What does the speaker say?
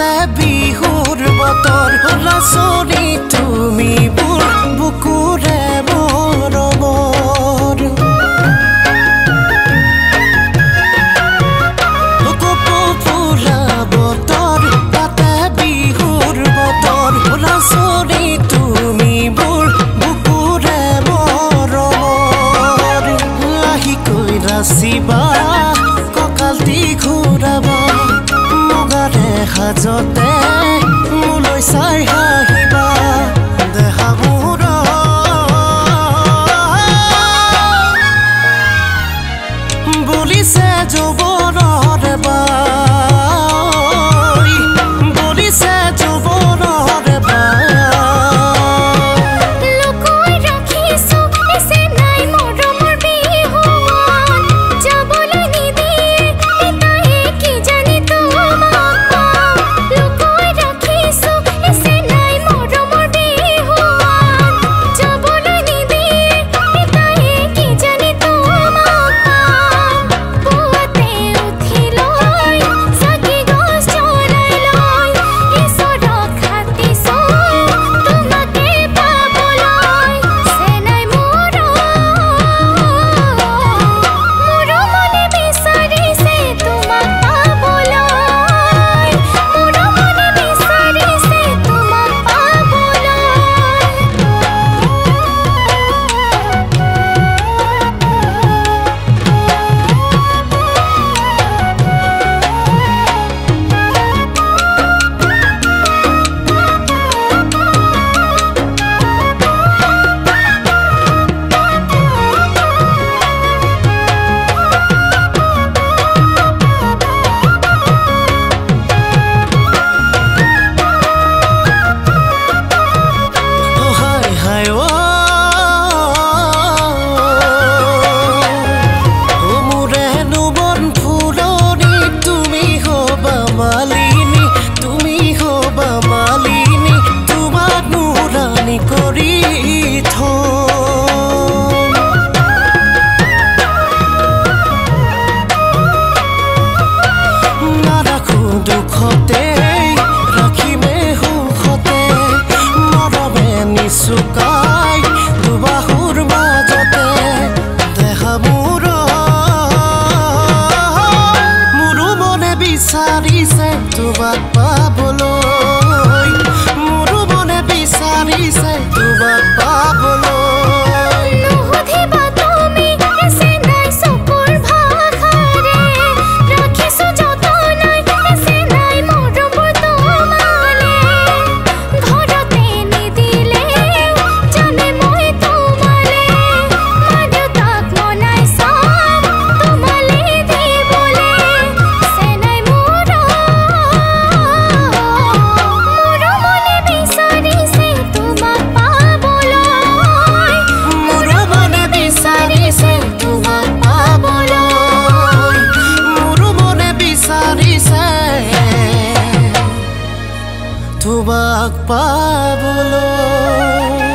তাতে বিহুৰ বতৰ নাচনি তুমি মোৰ বুকুৰে মৰমৰ কপৌ ফুলা বতৰ তাতে বিহুৰ বতৰ নাচনি তুমি মোৰ বুকুৰে মৰমৰ লাহিকৈ নাচিবা কঁকালটি ঘূৰাবা মুগাৰে সাজতে মোলৈ চাই হাঁহিবা দেহা মোৰ বলিছে যৌৱনৰ বাই বলিছে যৌৱনৰ বাই চুকাই দুবাহুৰ মাজতে দেহা মোৰো মনে বিচাৰিছে তোমাক পাবলৈ মোৰো মনে বিচাৰিছে তোমাক পাবলৈ তোমাক পাবলৈ